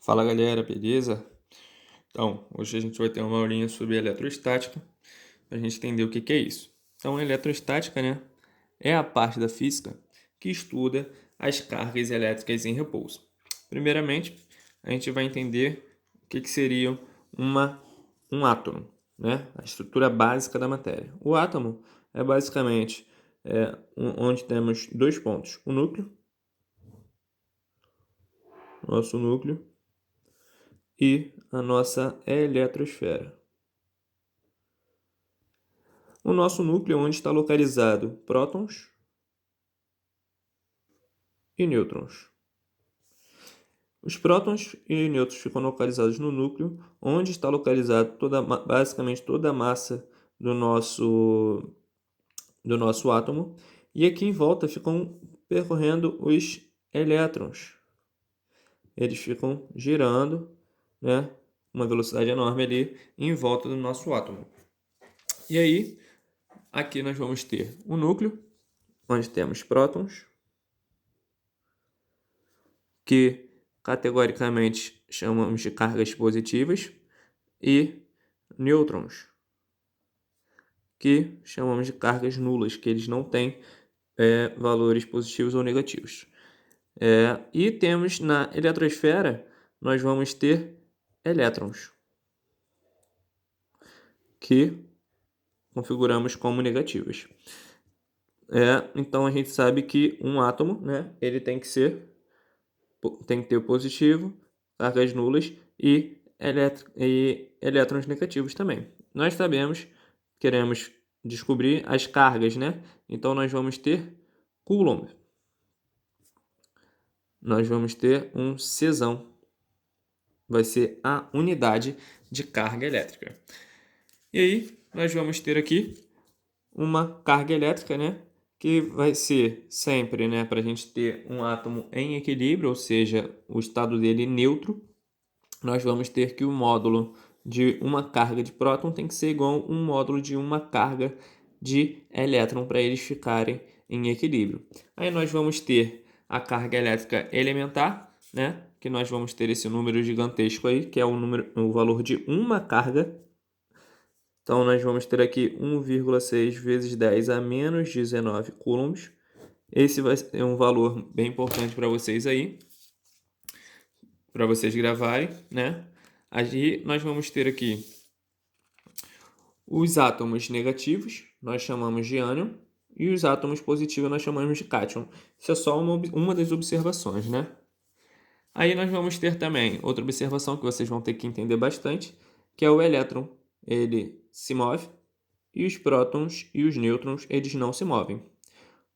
Fala galera, beleza? Então, hoje a gente vai ter uma aulinha sobre eletrostática, para a gente entender o que é isso. Então, eletrostática, né, é a parte da física que estuda as cargas elétricas em repouso. Primeiramente, a gente vai entender o que seria um átomo, né, a estrutura básica da matéria. O átomo é basicamente onde temos dois pontos, o núcleo, nosso núcleo, e a nossa eletrosfera. O nosso núcleo é onde está localizado prótons e nêutrons. Os prótons e nêutrons ficam localizados no núcleo, onde está localizado basicamente toda a massa do nosso átomo, e aqui em volta ficam percorrendo os elétrons. Eles ficam girando, né, uma velocidade enorme ali em volta do nosso átomo. E aí, aqui nós vamos ter o núcleo, onde temos prótons, que categoricamente chamamos de cargas positivas, e nêutrons, que chamamos de cargas nulas, que eles não têm valores positivos ou negativos. E temos na eletrosfera, nós vamos ter elétrons, que configuramos como negativos. Então a gente sabe que um átomo, né, ele tem que ter o positivo, cargas nulas e elétrons negativos também. Nós sabemos, queremos descobrir as cargas, né? Então nós vamos ter Coulomb. Nós vamos ter um Czão. Vai ser a unidade de carga elétrica. E aí nós vamos ter aqui uma carga elétrica, né? Que vai ser sempre, né, para a gente ter um átomo em equilíbrio, ou seja, o estado dele neutro, nós vamos ter que o módulo de uma carga de próton tem que ser igual a um módulo de uma carga de elétron para eles ficarem em equilíbrio. Aí nós vamos ter a carga elétrica elementar, né? Que nós vamos ter esse número gigantesco aí, que é o valor de uma carga. Então nós vamos ter aqui 1,6 vezes 10 a menos 19 coulombs. Esse vai ser um valor bem importante para vocês aí, para vocês gravarem, né? Aí nós vamos ter aqui os átomos negativos, nós chamamos de ânion, e os átomos positivos nós chamamos de cátion. Isso é só uma das observações, né? Aí nós vamos ter também outra observação que vocês vão ter que entender bastante, que é o elétron. Ele se move e os prótons e os nêutrons, eles não se movem.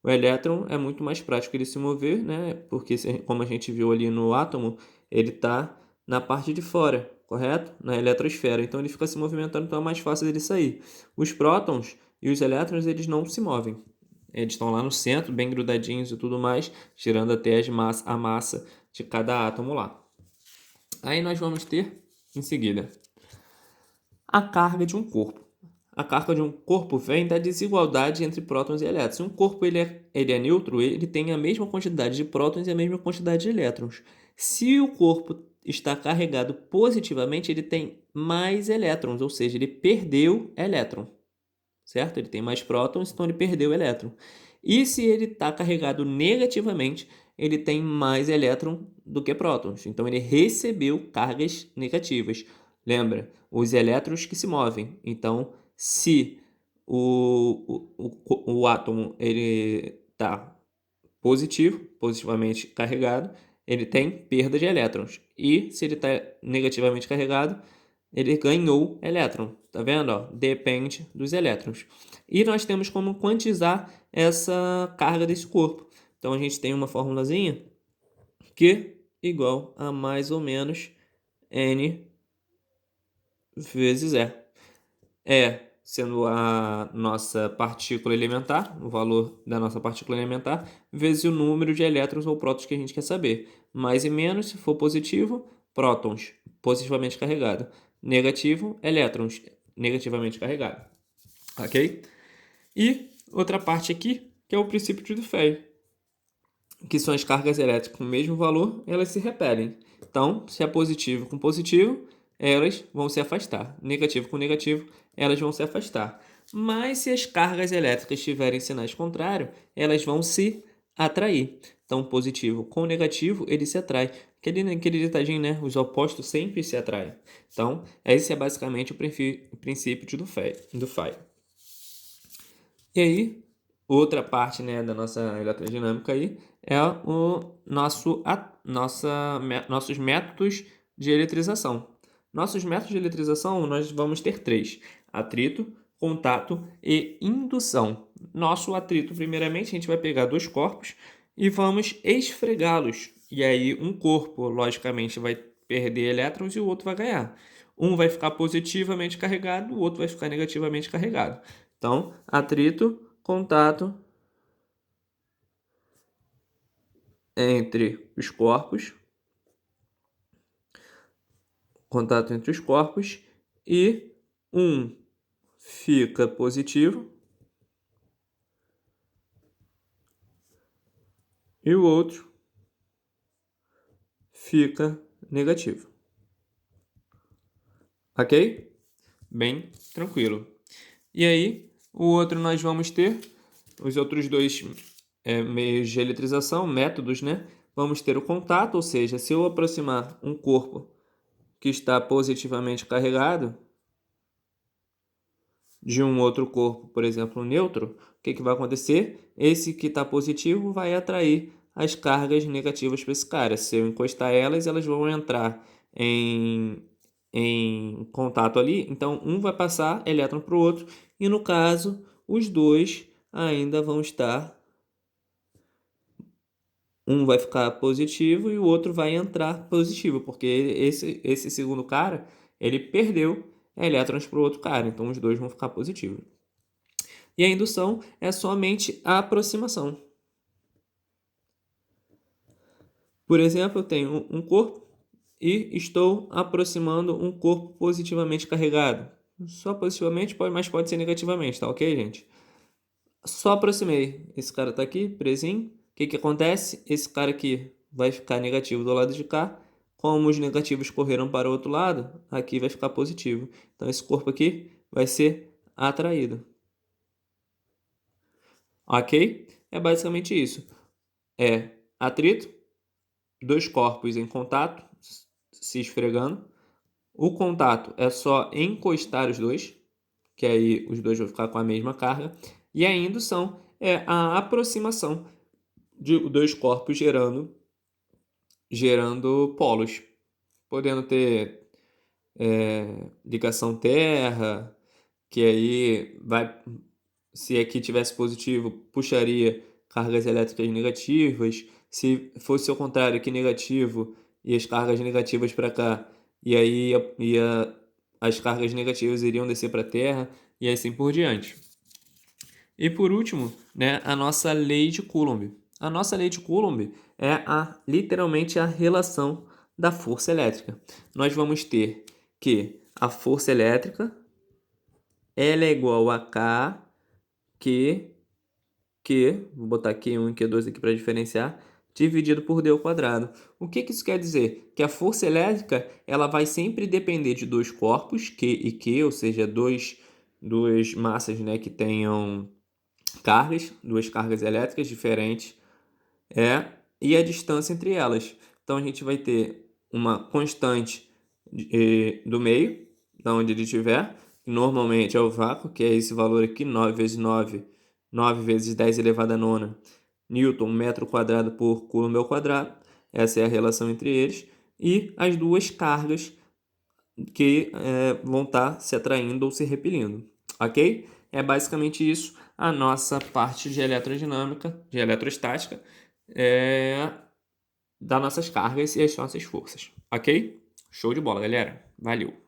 O elétron é muito mais prático ele se mover, né? Porque, como a gente viu ali no átomo, ele está na parte de fora, correto? Na eletrosfera. Então, ele fica se movimentando, então é mais fácil dele sair. Os prótons e os elétrons, eles não se movem. Eles estão lá no centro, bem grudadinhos e tudo mais, tirando até a massa de cada átomo lá. Aí nós vamos ter, em seguida, a carga de um corpo. A carga de um corpo vem da desigualdade entre prótons e elétrons. Se um corpo ele é neutro, ele tem a mesma quantidade de prótons e a mesma quantidade de elétrons. Se o corpo está carregado positivamente, ele tem mais elétrons, ou seja, ele perdeu elétron, certo? Ele tem mais prótons, então ele perdeu elétron. E se ele está carregado negativamente, ele tem mais elétron do que prótons, então ele recebeu cargas negativas. Lembra, os elétrons que se movem. Então, se o átomo ele está positivamente carregado, ele tem perda de elétrons. E se ele está negativamente carregado, ele ganhou elétron. Tá vendo? Ó, depende dos elétrons. E nós temos como quantizar essa carga desse corpo. Então a gente tem uma formulazinha Q igual a mais ou menos N vezes E. E sendo a nossa partícula elementar, o valor da nossa partícula elementar, vezes o número de elétrons ou prótons que a gente quer saber. Mais e menos, se for positivo, prótons positivamente carregado. Negativo, elétrons negativamente carregado. Ok? E outra parte aqui, que é o princípio de Dufay. que são as cargas elétricas com o mesmo valor, elas se repelem. Então, se é positivo com positivo, elas vão se afastar. Negativo com negativo, elas vão se afastar. Mas se as cargas elétricas tiverem sinais contrários, elas vão se atrair. Então, positivo com negativo, ele se atrai. Aquele ditadinho, né? Os opostos sempre se atraem. Então, esse é basicamente o princípio do Fay. E aí, outra parte, né, da nossa eletrodinâmica aí é nossos métodos de eletrização. Nossos métodos de eletrização, nós vamos ter 3: atrito, contato e indução. Nosso atrito, primeiramente, a gente vai pegar 2 corpos e vamos esfregá-los. E aí, um corpo, logicamente, vai perder elétrons e o outro vai ganhar. Um vai ficar positivamente carregado, o outro vai ficar negativamente carregado. Então, atrito, contato entre os corpos, e um fica positivo e o outro fica negativo. Ok? Bem tranquilo. E aí, o outro nós vamos ter os outros 2 meios de eletrização, métodos, né? Vamos ter o contato, ou seja, se eu aproximar um corpo que está positivamente carregado de um outro corpo, por exemplo, neutro, o que vai acontecer? Esse que está positivo vai atrair as cargas negativas para esse cara. Se eu encostar elas, elas vão entrar em contato ali. Então, um vai passar elétron para o outro. E, no caso, os dois ainda vão estar... Um vai ficar positivo e o outro vai entrar positivo, porque esse segundo cara, ele perdeu elétrons para o outro cara. Então, os dois vão ficar positivos. E a indução é somente a aproximação. Por exemplo, eu tenho um corpo e estou aproximando um corpo positivamente carregado. Só positivamente, mas pode ser negativamente, tá ok, gente? Só aproximei. Esse cara tá aqui, presinho. O que acontece? Esse cara aqui vai ficar negativo do lado de cá. Como os negativos correram para o outro lado, aqui vai ficar positivo. Então, esse corpo aqui vai ser atraído. Ok? É basicamente isso. É atrito, 2 corpos em contato, se esfregando. O contato é só encostar os dois, que aí os dois vão ficar com a mesma carga. E a indução é a aproximação de 2 corpos gerando polos, podendo ter ligação terra, que aí vai, se aqui tivesse positivo, puxaria cargas elétricas negativas. Se fosse ao contrário, aqui negativo e as cargas negativas para cá, e aí as cargas negativas iriam descer para a Terra e assim por diante. E por último, né, a nossa lei de Coulomb. A nossa lei de Coulomb é literalmente a relação da força elétrica. Nós vamos ter que a força elétrica ela é igual a K, vou botar Q1 e Q2 aqui para diferenciar, dividido por D ao quadrado. O que isso quer dizer? Que a força elétrica ela vai sempre depender de 2 corpos, Q e Q, ou seja, duas massas, né, que tenham cargas, 2 cargas elétricas diferentes, e a distância entre elas. Então, a gente vai ter uma constante do meio, da onde ele estiver, que normalmente é o vácuo, que é esse valor aqui, 9 vezes 9, 9 vezes 10 elevado a nona, Newton, metro quadrado por Coulomb ao quadrado. Essa é a relação entre eles. E as 2 cargas que vão estar se atraindo ou se repelindo, ok? É basicamente isso a nossa parte de eletrodinâmica, de eletrostática, das nossas cargas e as nossas forças, ok? Show de bola, galera. Valeu!